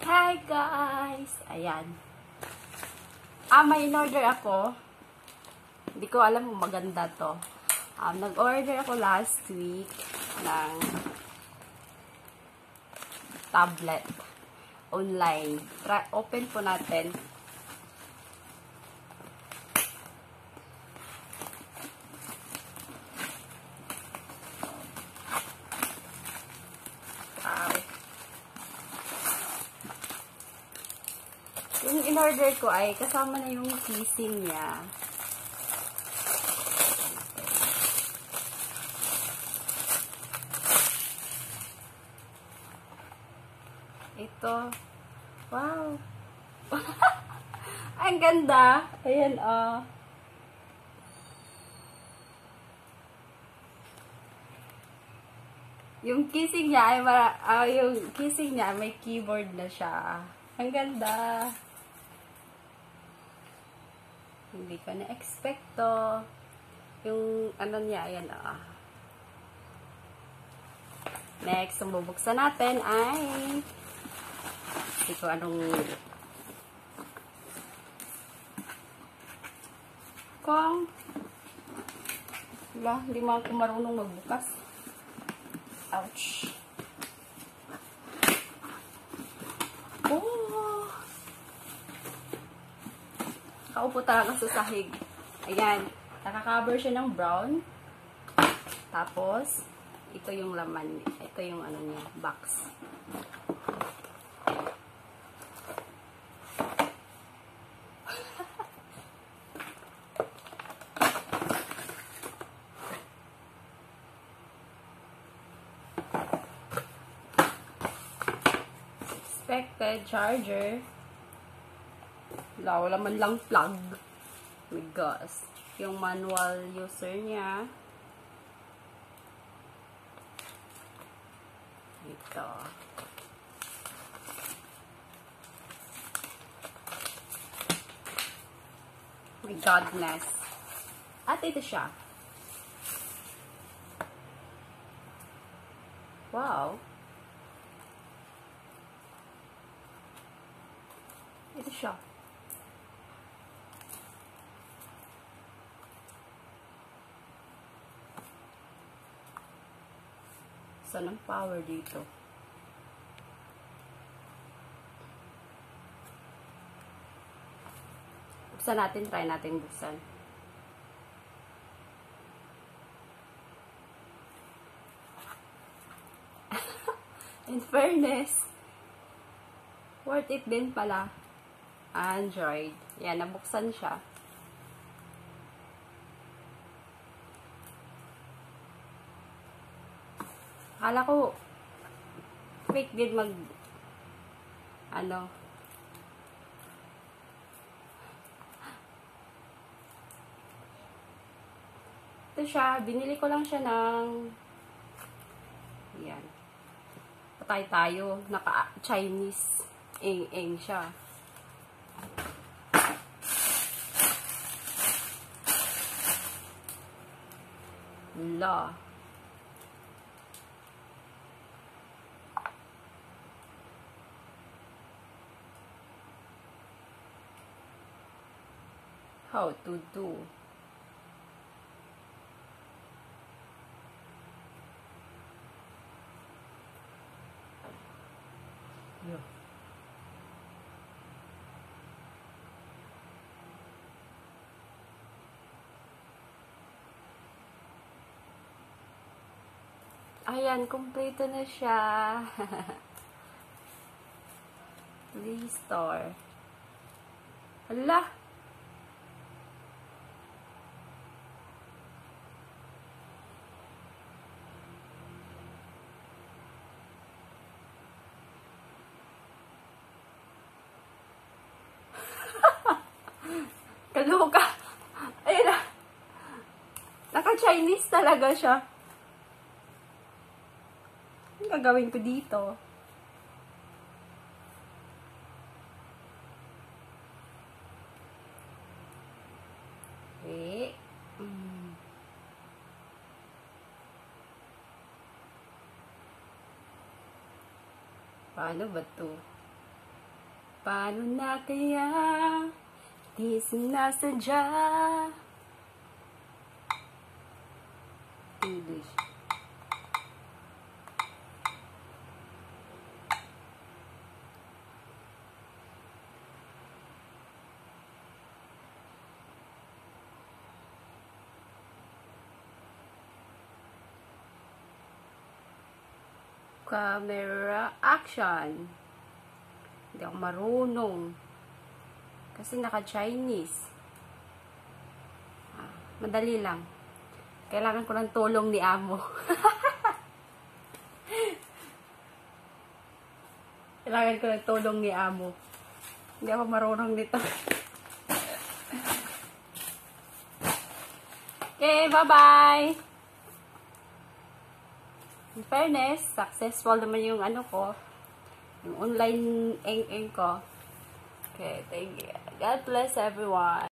Hi guys! Ayan. May in-order ako. Hindi ko alam kung maganda to. Nag-order ako last week ng tablet online. Open po natin. Yung in-order ko ay kasama na yung casing niya. Ito. Wow! Ang ganda! Ayan, oh. Yung casing niya ay may keyboard na siya. Ang ganda! Hindi ko na-expect to. Yung ano niya, ayan, ah. Next, ang bubuksan natin ay hindi ko anong hindi mo ako marunong magbukas. Ouch. Oh! Kaupo talaga sa sahig. Ayan. Naka-cover siya ng brown. Tapos, ito yung laman. Ito yung ano niya, box. Expected charger. Wala man lang plug. My gosh. Yung manual user niya. Ito. My godness. At ito siya. Wow. Ito siya. Saan ang power dito? Buksan natin. Try natin buksan. In fairness, worth it din pala. Android. Yan, nabuksan siya. Akala ko fake din ito siya, binili ko lang siya ng yan. Patay tayo, naka-Chinese eng siya. La. How to do. Yeah. Ayan, kompleto na siya. Restore. Hala! Kaloka. Ayun na. Naka-Chinese talaga siya. Ang gagawin ko dito? Okay. Paano ba to? Paano na kaya di sinasadya? English. Camera action. Hindi ako marunong. Kasi naka-Chinese. Madali lang. Kailangan ko ng tulong ni Amo. Kailangan ko ng tulong ni Amo. Hindi ako marunong nito. Okay, bye-bye! In fairness, successful naman yung ano ko. Yung online eng ko. Okay, thank you. God bless everyone.